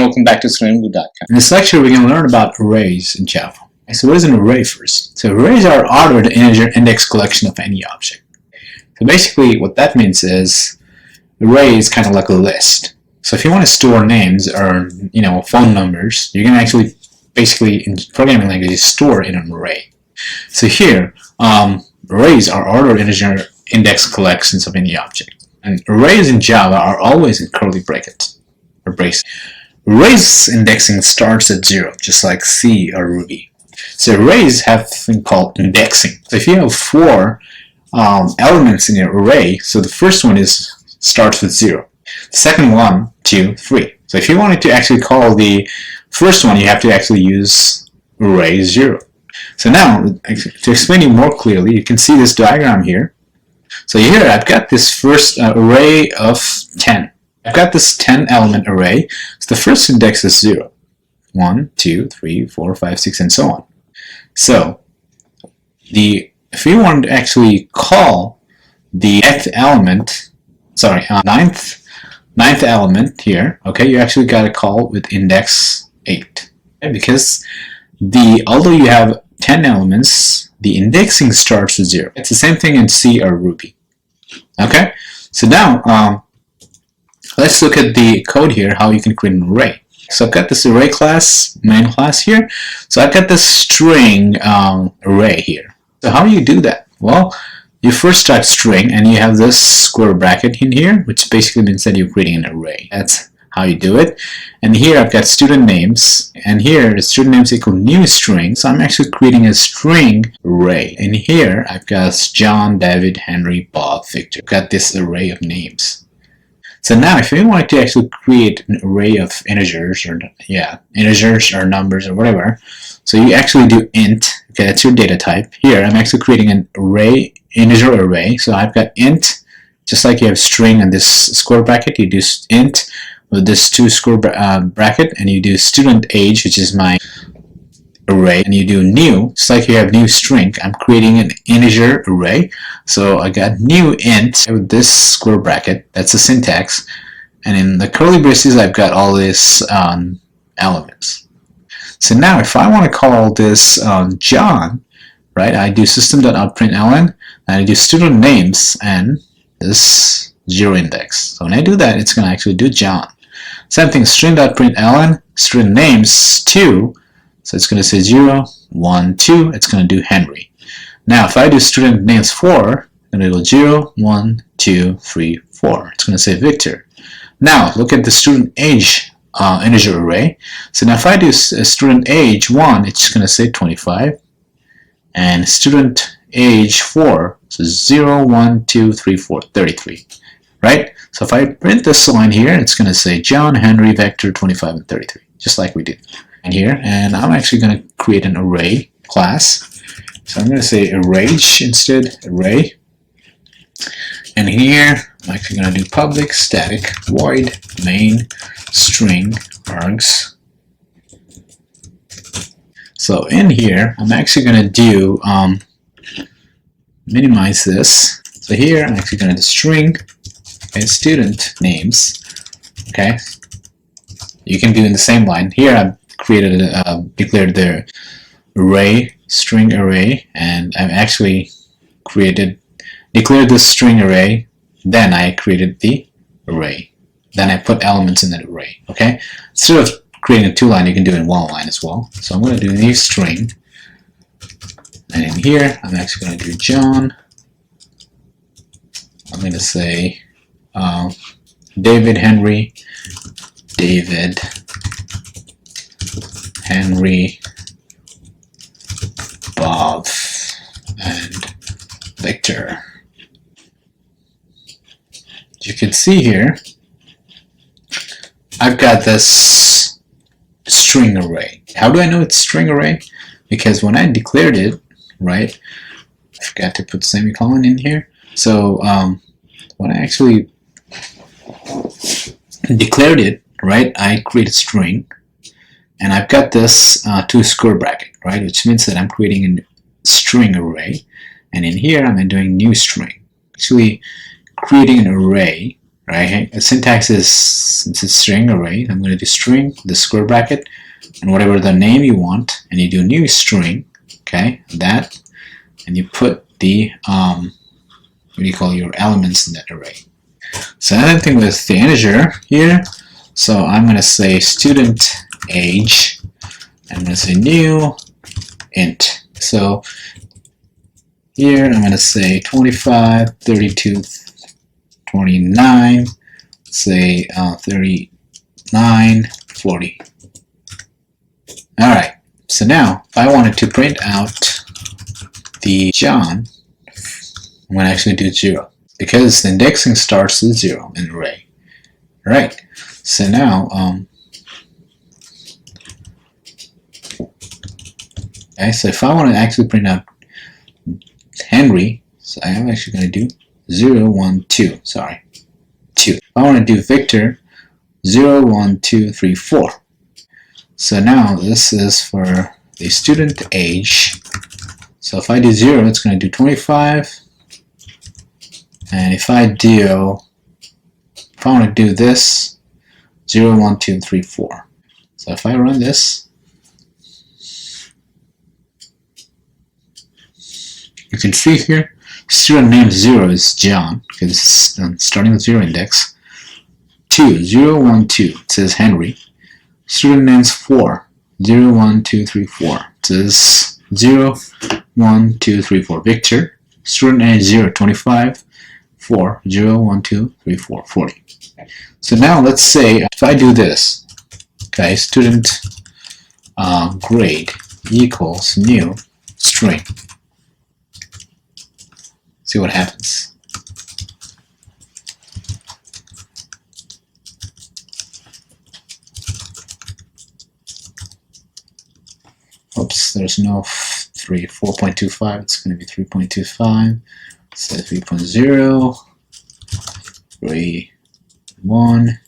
and welcome back to ScreenBlue.com. In this lecture, we're going to learn about arrays in Java. So what is an array first? So arrays are ordered integer index collection of any object. So basically what that means is array is kind of like a list. So if you want to store names or phone numbers, you can actually basically in programming languages store in an array. So here arrays are ordered integer index collections of any object. And arrays in Java are always in curly brackets or braces. Arrays indexing starts at 0, just like C or Ruby. So arrays have something called indexing. So if you have 4 elements in your array, so the first one starts with 0. The second one, 2, 3. So if you wanted to actually call the first one, you have to actually use array 0. So now, to explain it more clearly, you can see this diagram here. So here I've got this first array of 10. I've got this 10 element array. So the first index is 0. 1, 2, 3, 4, 5, 6, and so on. So if you want to actually call the ninth element here, okay, you actually got to call with index 8. Okay, because although you have 10 elements, the indexing starts with 0. It's the same thing in C or Ruby. Okay, so now let's look at the code here, how you can create an array. So I've got this array class, main class here. So I've got this string array here. So how do you do that? Well, you first type string and you have this square bracket in here, which basically means that you're creating an array. That's how you do it. And here I've got student names, and here the student names equal new string. So I'm actually creating a string array. And here I've got John, David, Henry, Bob, Victor. I've got this array of names. So now if you want to actually create an array of integers or numbers or whatever, so you actually do int. Okay, that's your data type. Here I'm actually creating an array, integer array. So I've got int, just like you have string and this square bracket, you do int with this 2 square bracket, and you do student age, which is my array, and you do new, just like you have new string. I'm creating an integer array. So I got new int with this square bracket. That's the syntax. And in the curly braces, I've got all these elements. So now if I want to call this John, right, I do system.out.println, and I do student names and this 0 index. So when I do that, it's going to actually do John. Same thing, string.println, student names 2, so it's going to say 0, 1, 2, it's going to do Henry. Now if I do student names 4, I'm going to go 0, 1, 2, 3, 4. It's going to say Victor. Now look at the student age integer array. So now if I do student age 1, it's going to say 25. And student age 4, so 0, 1, 2, 3, 4, 33. Right? So if I print this line here, it's going to say John, Henry, Victor, 25, and 33, just like we did. And here, and I'm actually going to create an array class. So I'm going to say array instead, array. And here, I'm actually going to do public static void main string args. So in here, I'm actually going to do minimize this. So here, I'm actually going to do string and student names. Okay, you can do in the same line. Here, I've created declared the array string array, and I've actually declared this string array. Then I created the array. Then I put elements in that array. Okay, instead of creating a 2-line, you can do it in 1 line as well. So I'm going to do new string, and in here I'm actually going to do John. I'm going to say David, Henry, David, Henry, Bob, and Victor. As you can see here, I've got this string array. How do I know it's string array? Because when I declared it, right, I forgot to put semicolon in here. So when I actually declared it, right, I created string, and I've got this 2 square bracket, right, which means that I'm creating a string array, and in here I'm doing new string. Actually creating an array right? The syntax is, since it's string array, I'm going to do string, the square bracket, and whatever the name you want, and you do new string, okay, that, and you put the, what do you call your elements in that array. So another thing with the integer here, so I'm going to say student age, I'm going to say new int. So here I'm going to say 25, 32, 29, say 39, 40. Alright, so now if I wanted to print out the John, I'm going to actually do 0 because the indexing starts with 0 in array. Alright, so now okay, so if I want to actually print out Henry, so I am actually going to do 0, 1, 2, sorry, 2. If I want to do Victor, 0, 1, 2, 3, 4. So now this is for the student age. So if I do 0, it's going to do 25. And if I want to do this, 0, 1, 2, 3, 4. So if I run this, you can see here, student name 0 is John, because it's starting with 0 index. 2, 0, 1, 2, it says Henry. Student names 4, 0, 1, 2, 3, 4. It says 0, 1, 2, 3, 4. Victor. Student age 0, 25, 4, 0, 1, 2, 3, 4, 40. So now let's say if I do this, okay, student grade equals new string. See what happens. Oops, there's no 4.25, it's going to be 3.25, so 3.0, 3, 1, and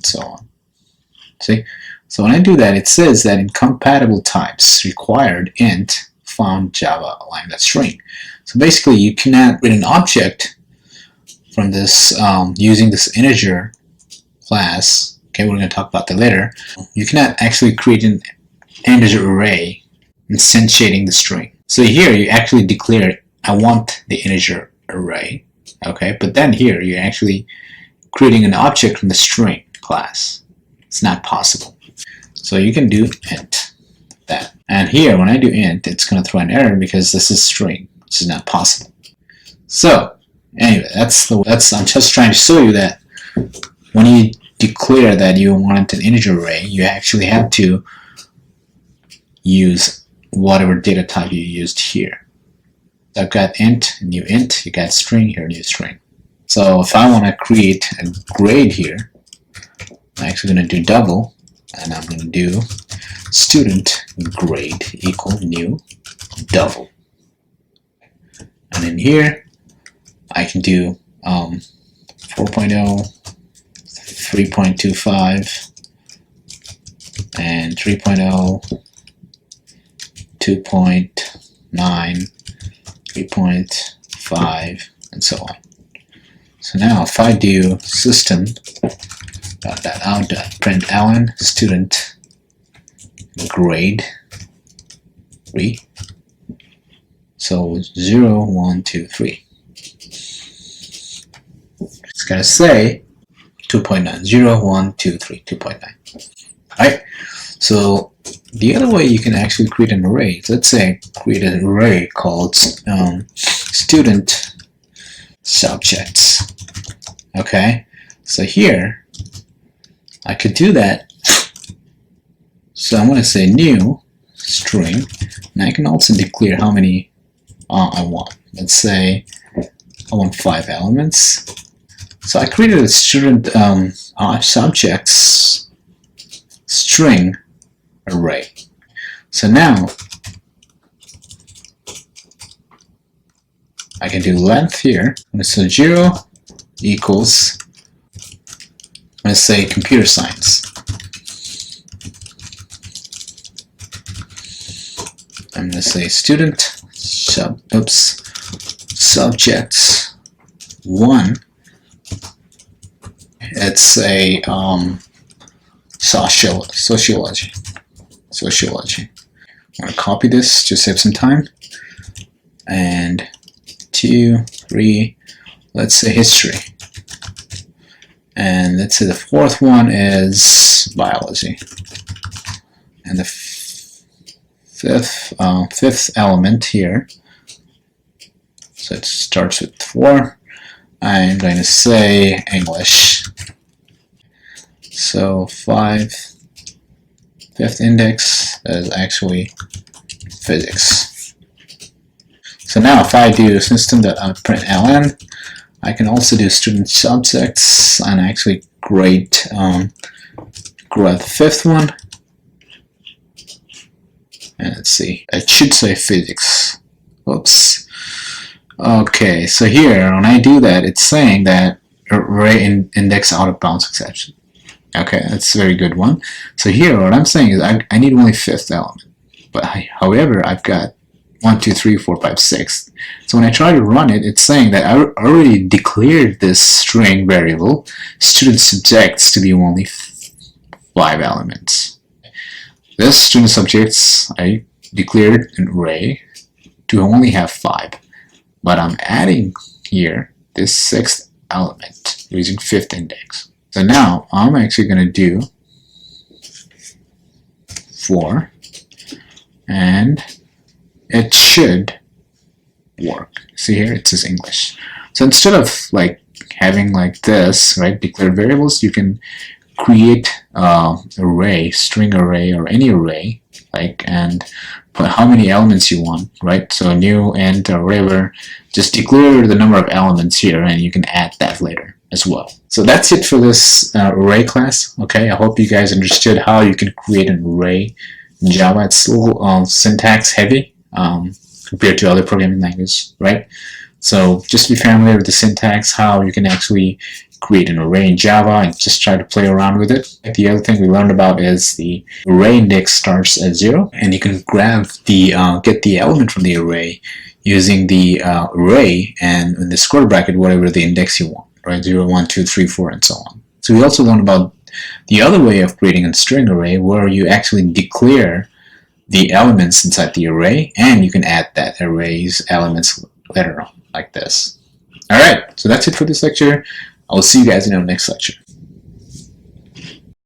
so on. See? So when I do that, it says that incompatible types required int found Java lambda string. So basically, you cannot create an object from this using this integer class. Okay, we're going to talk about that later. You cannot actually create an integer array instantiating the string. So here you actually declare, I want the integer array. Okay, but then here you're actually creating an object from the string class. It's not possible. So you can do int that. And here, when I do int, it's going to throw an error because this is string. This is not possible. So anyway, I'm just trying to show you that when you declare that you want an integer array, you actually have to use whatever data type you used here. I've got int, new int, you got string here, new string. So if I want to create a grade here, I'm actually going to do double, and I'm going to do student grade equal new double. And in here, I can do 4.0, 3.25, and 3.0, 2.9, 3.5, and so on. So now if I do system.out.println student grade 3, so 0, 1, 2, 3. It's going to say 2.9, 0, 1, 2, 3, 2.9. Alright, so the other way you can actually create an array, let's say create an array called student subjects. Okay, so here I could do that. So I'm going to say new string, and I can also declare how many I want. Let's say I want 5 elements. So I created a student subjects string array. So now I can do length here. So 0 equals, I'm going to say computer science. I'm going to say student subjects 1 it's a sociology. I'm going to copy this to save some time. And 2, 3, let's say history. And let's say the fourth one is biology. And the fifth element here, so it starts with 4. I'm going to say English. So fifth index is actually physics. So now if I do system.out.println, I can also do student subjects and actually grade the fifth one. And let's see, it should say physics. Oops. Okay, so here when I do that, it's saying that array index out of bounds exception. Okay, that's a very good one. So here what I'm saying is I need only fifth element. But however, I've got 1, 2, 3, 4, 5, 6. So when I try to run it, it's saying that I already declared this string variable student subjects to be only 5 elements. This student subjects I declared an array to only have 5. But I'm adding here this 6th element using 5th index. So now I'm actually going to do 4, and it should work. See here, it says English. So instead of like having like this, right, declared variables, you can create array, string array, or any array, like, and put how many elements you want, right? So new, int, or whatever. Just declare the number of elements here, and you can add that later as well. So that's it for this array class. Okay, I hope you guys understood how you can create an array in Java. It's a little syntax heavy compared to other programming languages, right? So just be familiar with the syntax, how you can actually create an array in Java, and just try to play around with it. The other thing we learned about is the array index starts at 0, and you can grab the get the element from the array using the array and in the square bracket whatever the index you want, right? 0, 1, 2, 3, 4, and so on. So we also learned about the other way of creating a string array, where you actually declare the elements inside the array, and you can add that array's elements later on, like this. Alright, so that's it for this lecture. I'll see you guys in our next lecture.